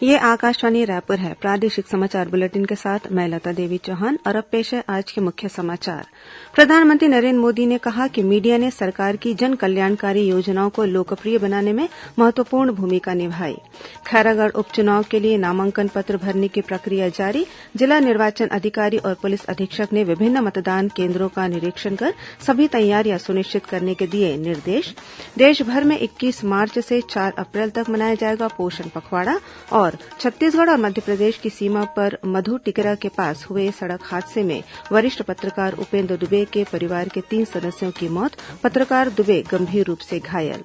ये आकाशवाणी रायपुर है। प्रादेशिक समाचार बुलेटिन के साथ मैं लता देवी चौहान और अब पेश है आज के मुख्य समाचार। प्रधानमंत्री नरेन्द्र मोदी ने कहा कि मीडिया ने सरकार की जन कल्याणकारी योजनाओं को लोकप्रिय बनाने में महत्वपूर्ण भूमिका निभाई। खैरागढ़ उपचुनाव के लिए नामांकन पत्र भरने की प्रक्रिया जारी। जिला निर्वाचन अधिकारी और पुलिस अधीक्षक ने विभिन्न मतदान केन्द्रों का निरीक्षण कर सभी तैयारियां सुनिश्चित करने के दिए निर्देश। देशभर में 21 मार्च से 4 अप्रैल तक मनाया जाएगा पोषण पखवाड़ा। और छत्तीसगढ़ और मध्यप्रदेश की सीमा पर मधु टिकरा के पास हुए सड़क हादसे में वरिष्ठ पत्रकार उपेन्द्र दुबे के परिवार के 3 सदस्यों की मौत। पत्रकार दुबे गंभीर रूप से घायल।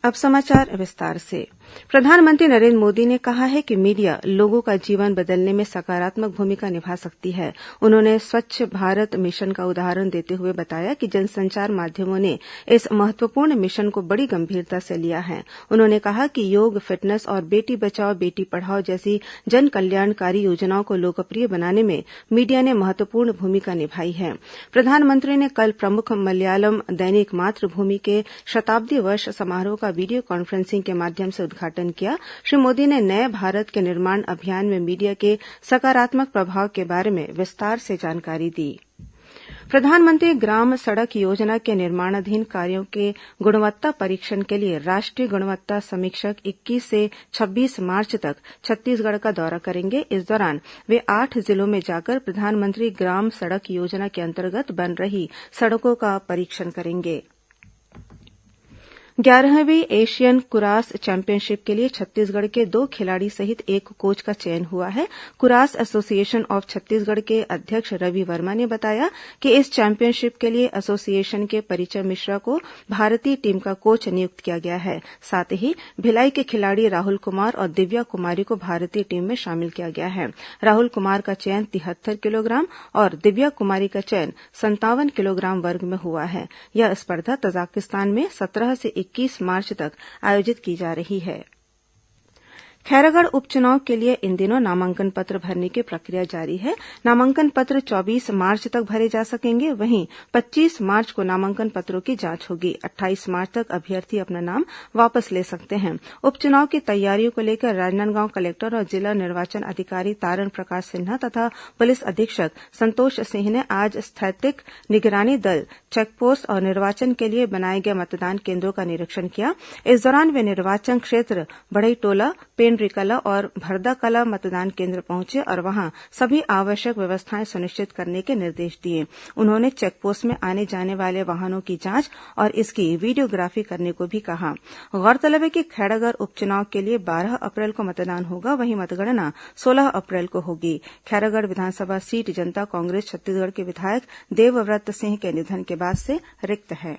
अब समाचार विस्तार से। प्रधानमंत्री नरेन्द्र मोदी ने कहा है कि मीडिया लोगों का जीवन बदलने में सकारात्मक भूमिका निभा सकती है। उन्होंने स्वच्छ भारत मिशन का उदाहरण देते हुए बताया कि जनसंचार माध्यमों ने इस महत्वपूर्ण मिशन को बड़ी गंभीरता से लिया है। उन्होंने कहा कि योग, फिटनेस और बेटी बचाओ बेटी पढ़ाओ जैसी जन कल्याणकारी योजनाओं को लोकप्रिय बनाने में मीडिया ने महत्वपूर्ण भूमिका निभाई है। प्रधानमंत्री ने कल प्रमुख मलयालम दैनिक मातृभूमि के शताब्दी वर्ष समारोह का वीडियो कॉन्फ्रेंसिंग के माध्यम से उद्घाटन किया। श्री मोदी ने नए भारत के निर्माण अभियान में मीडिया के सकारात्मक प्रभाव के बारे में विस्तार से जानकारी दी। प्रधानमंत्री ग्राम सड़क योजना के निर्माणाधीन कार्यों के गुणवत्ता परीक्षण के लिए राष्ट्रीय गुणवत्ता समीक्षक 21 से 26 मार्च तक छत्तीसगढ़ का दौरा करेंगे। इस दौरान वे 8 जिलों में जाकर प्रधानमंत्री ग्राम सड़क योजना के अंतर्गत बन रही सड़कों का परीक्षण करेंगे। 11वीं एशियन कुरास चैंपियनशिप के लिए छत्तीसगढ़ के 2 खिलाड़ी सहित 1 कोच का चयन हुआ है। कुरास एसोसिएशन ऑफ छत्तीसगढ़ के अध्यक्ष रवि वर्मा ने बताया कि इस चैंपियनशिप के लिए एसोसिएशन के परिचय मिश्रा को भारतीय टीम का कोच नियुक्त किया गया है। साथ ही भिलाई के खिलाड़ी राहुल कुमार और दिव्या कुमारी को भारतीय टीम में शामिल किया गया है। राहुल कुमार का चयन 73 किलोग्राम और दिव्या कुमारी का चयन 57 किलोग्राम वर्ग में हुआ है। यह स्पर्धा तजाकिस्तान में 17 से 21 मार्च तक आयोजित की जा रही है। खैरागढ़ उपचुनाव के लिए इन दिनों नामांकन पत्र भरने की प्रक्रिया जारी है। नामांकन पत्र 24 मार्च तक भरे जा सकेंगे। वहीं 25 मार्च को नामांकन पत्रों की जांच होगी। 28 मार्च तक अभ्यर्थी अपना नाम वापस ले सकते हैं। उपचुनाव की तैयारियों को लेकर राजनांदगांव कलेक्टर और जिला निर्वाचन अधिकारी तारण प्रकाश सिन्हा तथा पुलिस अधीक्षक संतोष सिंह ने आज स्थैतिक निगरानी दल, चेकपोस्ट और निर्वाचन के लिए बनाए गए मतदान केन्द्रों का निरीक्षण किया। इस दौरान वे निर्वाचन क्षेत्र बढ़ईटोला, पेंड्रीकला और भरदाकला मतदान केन्द्र पहुंचे और वहां सभी आवश्यक व्यवस्थाएं सुनिश्चित करने के निर्देश दिए। उन्होंने चेकपोस्ट में आने जाने वाले वाहनों की जांच और इसकी वीडियोग्राफी करने को भी कहा। गौरतलब है कि खैरागढ़ उपचुनाव के लिए 12 अप्रैल को मतदान होगा। वहीं मतगणना 16 अप्रैल को होगी। खैरागढ़ विधानसभा सीट जनता कांग्रेस छत्तीसगढ़ के विधायक देवव्रत सिंह के निधन के बाद से रिक्त है।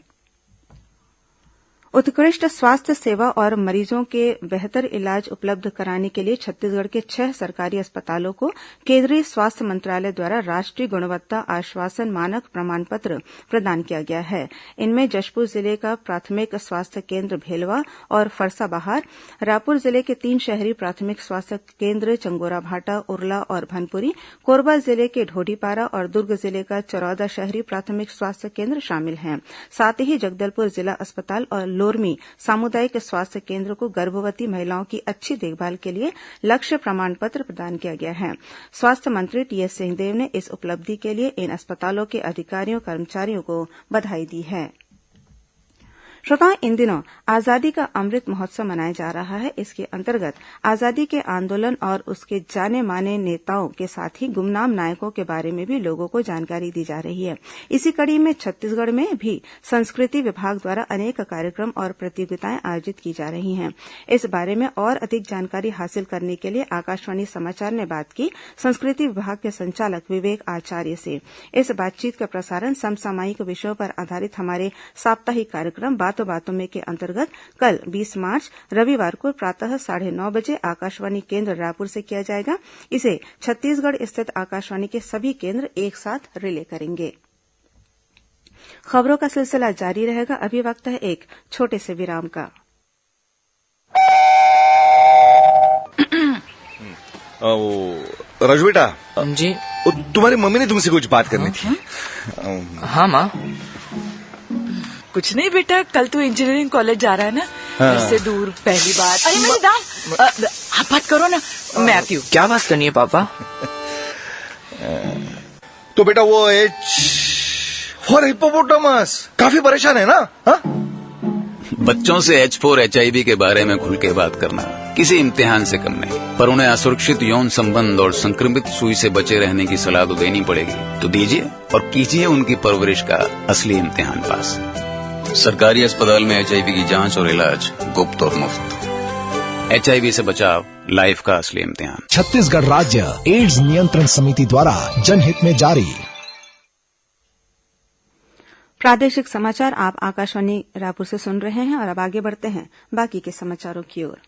उत्कृष्ट स्वास्थ्य सेवा और मरीजों के बेहतर इलाज उपलब्ध कराने के लिए छत्तीसगढ़ के 6 सरकारी अस्पतालों को केंद्रीय स्वास्थ्य मंत्रालय द्वारा राष्ट्रीय गुणवत्ता आश्वासन मानक प्रमाण पत्र प्रदान किया गया है। इनमें जशपुर जिले का प्राथमिक स्वास्थ्य केन्द्र भेलवा और फरसाबहार, रायपुर जिले के 3 शहरी प्राथमिक स्वास्थ्य केन्द्र चंगोराभाटा, उरला और भनपुरी, कोरबा जिले के ढोडीपारा और दुर्ग जिले का चरौदा शहरी प्राथमिक स्वास्थ्य केन्द्र शामिल हैं। साथ ही जगदलपुर जिला अस्पताल और लोरमी सामुदायिक स्वास्थ्य केन्द्र को गर्भवती महिलाओं की अच्छी देखभाल के लिए लक्ष्य प्रमाण पत्र प्रदान किया गया है। स्वास्थ्य मंत्री टीएस सिंहदेव ने इस उपलब्धि के लिए इन अस्पतालों के अधिकारियों कर्मचारियों को बधाई दी है। श्रोताओं, इन दिनों आजादी का अमृत महोत्सव मनाया जा रहा है। इसके अंतर्गत आजादी के आंदोलन और उसके जाने माने नेताओं के साथ ही गुमनाम नायकों के बारे में भी लोगों को जानकारी दी जा रही है। इसी कड़ी में छत्तीसगढ़ में भी संस्कृति विभाग द्वारा अनेक कार्यक्रम और प्रतियोगिताएं आयोजित की जा रही हैं। इस बारे में और अधिक जानकारी हासिल करने के लिए आकाशवाणी समाचार ने बात की संस्कृति विभाग के संचालक विवेक आचार्य से। इस बातचीत का प्रसारण समसामयिक विषयों पर आधारित हमारे साप्ताहिक कार्यक्रम बातों बातों में के अंतर्गत कल 20 मार्च रविवार को प्रातः 9:30 बजे आकाशवाणी केन्द्र रायपुर से किया जाएगा। इसे छत्तीसगढ़ स्थित आकाशवाणी के सभी केन्द्र एक साथ रिले करेंगे। खबरों का सिलसिला जारी रहेगा। अभी वक्त है एक छोटे से विराम का। राजू बेटा जी, तुम्हारी मम्मी ने तुमसे कुछ बात करनी थी। हाँ माँ। कुछ नहीं बेटा, कल तू इंजीनियरिंग कॉलेज जा रहा है ना, घर से दूर पहली बार। अरे मेरी दाम, आप बात करो ना, मैं आती हूँ। क्या बात करनी है पापा? तो बेटा वो H फॉर हिप्पोपोटामस काफी परेशान है ना? हा? बच्चों से H4 HIV के बारे में खुल के बात करना किसी इम्तिहान से कम नहीं, पर उन्हें असुरक्षित यौन संबंध और संक्रमित सुई से बचे रहने की सलाह तो देनी पड़ेगी। तो दीजिए और कीजिए उनकी परवरिश का असली इम्तिहान पास। सरकारी अस्पताल में HIV की जांच और इलाज गुप्त और मुफ्त। HIV से बचाव, लाइफ का असली इम्तिहान। छत्तीसगढ़ राज्य एड्स नियंत्रण समिति द्वारा जनहित में जारी। प्रादेशिक समाचार आप आकाशवाणी रायपुर से सुन रहे हैं और अब आगे बढ़ते हैं बाकी के समाचारों की ओर।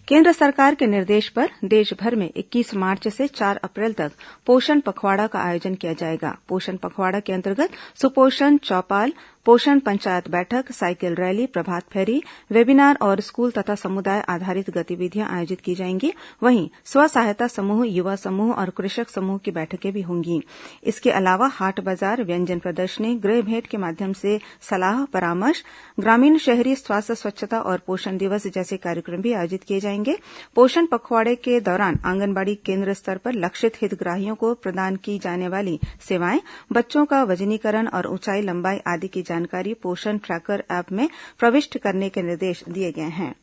केंद्र सरकार के निर्देश पर देशभर में 21 मार्च से 4 अप्रैल तक पोषण पखवाड़ा का आयोजन किया जाएगा। पोषण पखवाड़ा के अंतर्गत सुपोषण चौपाल, पोषण पंचायत बैठक, साइकिल रैली, प्रभात फेरी, वेबिनार और स्कूल तथा समुदाय आधारित गतिविधियां आयोजित की जाएंगी। वहीं स्व सहायता समूह, युवा समूह और कृषक समूह की बैठकें भी होंगी। इसके अलावा हाट बाजार, व्यंजन प्रदर्शनी, गृह भेंट के माध्यम से सलाह परामर्श, ग्रामीण शहरी स्वास्थ्य स्वच्छता और पोषण दिवस जैसे कार्यक्रम भी आयोजित किए जाएंगे। पोषण पखवाड़े के दौरान आंगनबाड़ी केंद्र स्तर पर लक्षित हितग्राहियों को प्रदान की जाने वाली सेवाएं, बच्चों का वजनीकरण और ऊंचाई लंबाई आदि की जानकारी पोषण ट्रैकर ऐप में प्रविष्ट करने के निर्देश दिए गए हैं।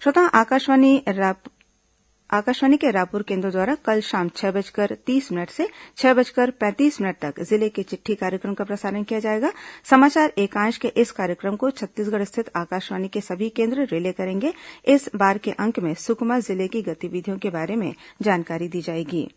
श्रोता, आकाशवाणी के रायपुर केंद्र द्वारा कल शाम 6:30 से 6:35 तक जिले की चिट्ठी कार्यक्रम का प्रसारण किया जाएगा। समाचार एकांश के इस कार्यक्रम को छत्तीसगढ़ स्थित आकाशवाणी के सभी केंद्र रिले करेंगे। इस बार के अंक में सुकमा जिले की गतिविधियों के बारे में जानकारी दी जाएगी।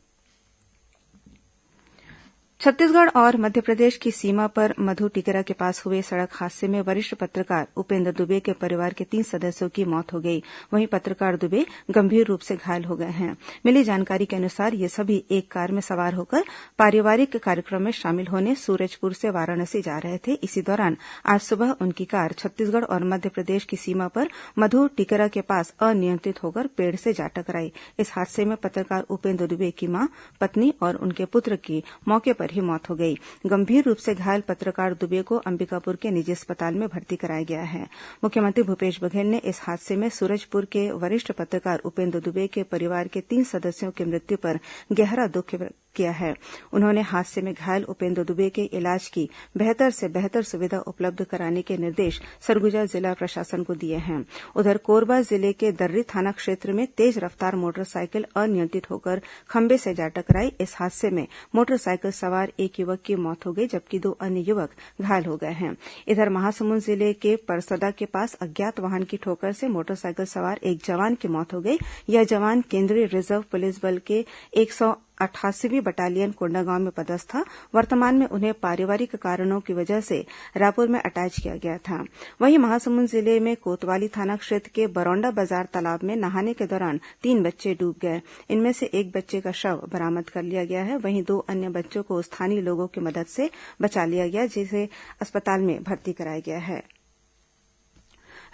छत्तीसगढ़ और मध्यप्रदेश की सीमा पर मधु टिकरा के पास हुए सड़क हादसे में वरिष्ठ पत्रकार उपेन्द्र दुबे के परिवार के 3 सदस्यों की मौत हो गई। वहीं पत्रकार दुबे गंभीर रूप से घायल हो गए हैं। मिली जानकारी के अनुसार ये सभी एक कार में सवार होकर पारिवारिक कार्यक्रम में शामिल होने सूरजपुर से वाराणसी जा रहे थे। इसी दौरान आज सुबह उनकी कार छत्तीसगढ़ और मध्यप्रदेश की सीमा पर मधु टिकरा के पास अनियंत्रित होकर पेड़ से जा टकराई। इस हादसे में पत्रकार उपेन्द्र दुबे की मां, पत्नी और उनके पुत्र की मौके पर ही मौत हो गई। गंभीर रूप से घायल पत्रकार दुबे को अंबिकापुर के निजी अस्पताल में भर्ती कराया गया है। मुख्यमंत्री भूपेश बघेल ने इस हादसे में सूरजपुर के वरिष्ठ पत्रकार उपेन्द्र दुबे के परिवार के 3 सदस्यों की मृत्यु पर गहरा दुख किया है। उन्होंने हादसे में घायल उपेन्द्र दुबे के इलाज की बेहतर से बेहतर सुविधा उपलब्ध कराने के निर्देश सरगुजा जिला प्रशासन को दिए हैं। उधर कोरबा जिले के दर्री थाना क्षेत्र में तेज रफ्तार मोटरसाइकिल अनियंत्रित होकर खंबे से जा टकराई। इस हादसे में मोटरसाइकिल सवार एक युवक की मौत हो गई, जबकि 2 अन्य युवक घायल हो गए हैं। इधर महासमुंद जिले के परसदा के पास अज्ञात वाहन की ठोकर से मोटरसाइकिल सवार एक जवान की मौत हो गई। यह जवान केंद्रीय रिजर्व पुलिस बल के 188वीं बटालियन कोंडागांव में पदस्थ था। वर्तमान में उन्हें पारिवारिक कारणों की वजह से रायपुर में अटैच किया गया था। वहीं महासमुंद जिले में कोतवाली थाना क्षेत्र के बरौंडा बाजार तालाब में नहाने के दौरान 3 बच्चे डूब गए। इनमें से एक बच्चे का शव बरामद कर लिया गया है। वहीं 2 अन्य बच्चों को स्थानीय लोगों की मदद से बचा लिया गया, जिसे अस्पताल में भर्ती कराया गया है।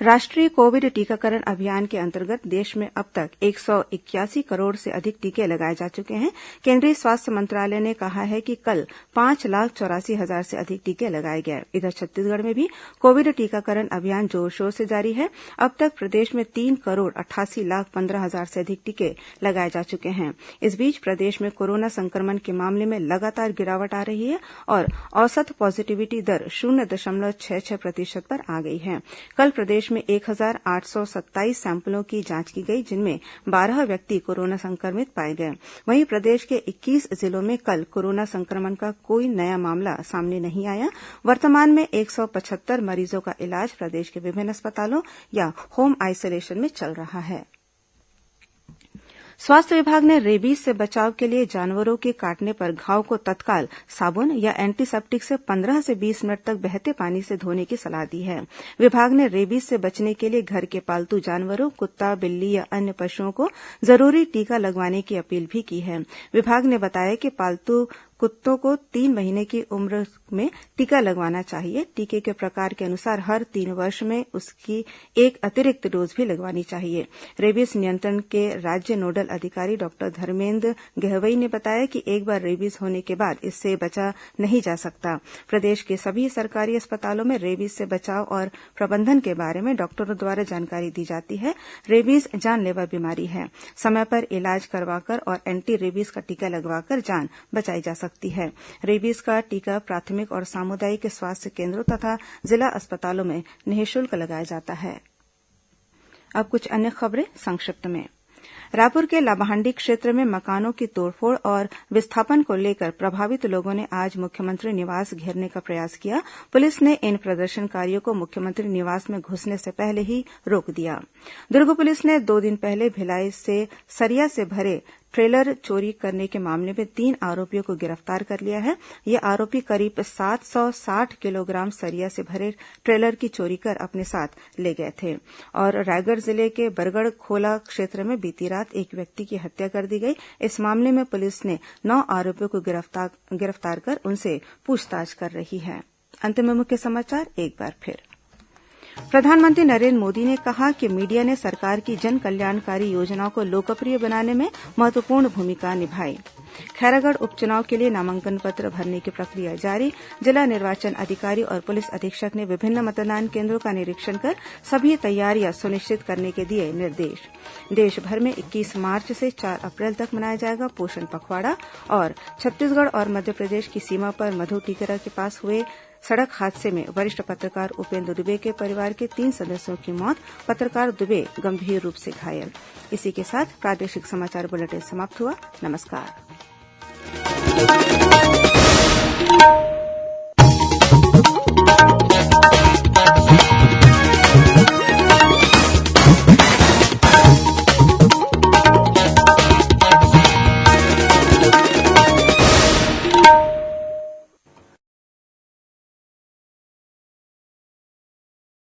राष्ट्रीय कोविड टीकाकरण अभियान के अंतर्गत देश में अब तक 181 करोड़ से अधिक टीके लगाए जा चुके हैं। केंद्रीय स्वास्थ्य मंत्रालय ने कहा है कि कल 5,84,000 से अधिक टीके लगाए गए। इधर छत्तीसगढ़ में भी कोविड टीकाकरण अभियान जोर शोर से जारी है। अब तक प्रदेश में 3,88,15,000 से अधिक टीके लगाए जा चुके हैं। इस बीच प्रदेश में कोरोना संक्रमण के मामले में लगातार गिरावट आ रही है और औसत पॉजिटिविटी दर 0.66% पर आ गई है। कल प्रदेश में 1,827 सैंपलों की जांच की गई, जिनमें 12 व्यक्ति कोरोना संक्रमित पाए गए। वहीं प्रदेश के 21 जिलों में कल कोरोना संक्रमण का कोई नया मामला सामने नहीं आया। वर्तमान में 175 मरीजों का इलाज प्रदेश के विभिन्न अस्पतालों या होम आइसोलेशन में चल रहा है। स्वास्थ्य विभाग ने रेबीज से बचाव के लिए जानवरों के काटने पर घाव को तत्काल साबुन या एंटीसेप्टिक से 15 से 20 मिनट तक बहते पानी से धोने की सलाह दी है। विभाग ने रेबीज से बचने के लिए घर के पालतू जानवरों, कुत्ता, बिल्ली या अन्य पशुओं को जरूरी टीका लगवाने की अपील भी की है। विभाग ने बताया कि पालतू कुत्तों को 3 महीने की उम्र में टीका लगवाना चाहिए। टीके के प्रकार के अनुसार हर 3 वर्ष में उसकी एक अतिरिक्त डोज भी लगवानी चाहिए। रेबीज नियंत्रण के राज्य नोडल अधिकारी डॉक्टर धर्मेंद्र गहवई ने बताया कि एक बार रेबीज होने के बाद इससे बचा नहीं जा सकता। प्रदेश के सभी सरकारी अस्पतालों में रेबीज से बचाव और प्रबंधन के बारे में डॉक्टरों द्वारा जानकारी दी जाती है। रेबीज जानलेवा बीमारी है। समय पर इलाज करवाकर और एंटी रेबीज का टीका लगवाकर जान बचाई जा सकती है। रेबीज का टीका प्राथमिक और सामुदायिक स्वास्थ्य केंद्रों तथा जिला अस्पतालों में निःशुल्क लगाया जाता है। अब कुछ अन्य खबरें संक्षिप्त में। रायपुर के लाभांडी क्षेत्र में मकानों की तोड़फोड़ और विस्थापन को लेकर प्रभावित लोगों ने आज मुख्यमंत्री निवास घेरने का प्रयास किया। पुलिस ने इन प्रदर्शनकारियों को मुख्यमंत्री निवास में घुसने से पहले ही रोक दिया। दुर्ग पुलिस ने 2 दिन पहले भिलाई से सरिया से भरे ट्रेलर चोरी करने के मामले में 3 आरोपियों को गिरफ्तार कर लिया है। ये आरोपी करीब 760 किलोग्राम सरिया से भरे ट्रेलर की चोरी कर अपने साथ ले गए थे। और रायगढ़ जिले के बरगढ़ खोला क्षेत्र में बीती रात एक व्यक्ति की हत्या कर दी गई। इस मामले में पुलिस ने 9 आरोपियों को गिरफ्तार कर उनसे पूछताछ कर रही है। अंत में मुख्य समाचार एक बार फिर। प्रधानमंत्री नरेंद्र मोदी ने कहा कि मीडिया ने सरकार की जन कल्याणकारी योजनाओं को लोकप्रिय बनाने में महत्वपूर्ण भूमिका निभाई। खैरागढ़ उपचुनाव के लिए नामांकन पत्र भरने की प्रक्रिया जारी। जिला निर्वाचन अधिकारी और पुलिस अधीक्षक ने विभिन्न मतदान केंद्रों का निरीक्षण कर सभी तैयारियां सुनिश्चित करने के दिए निर्देश। देश भर में 21 मार्च से 4 अप्रैल तक मनाया जाएगा पोषण पखवाड़ा। और छत्तीसगढ़ और मध्यप्रदेश की सीमा पर मधुटीकरा के पास हुए सड़क हादसे में वरिष्ठ पत्रकार उपेंद्र दुबे के परिवार के 3 सदस्यों की मौत। पत्रकार दुबे गंभीर रूप से घायल। इसी के साथ प्रादेशिक समाचार बुलेटिन समाप्त हुआ। नमस्कार।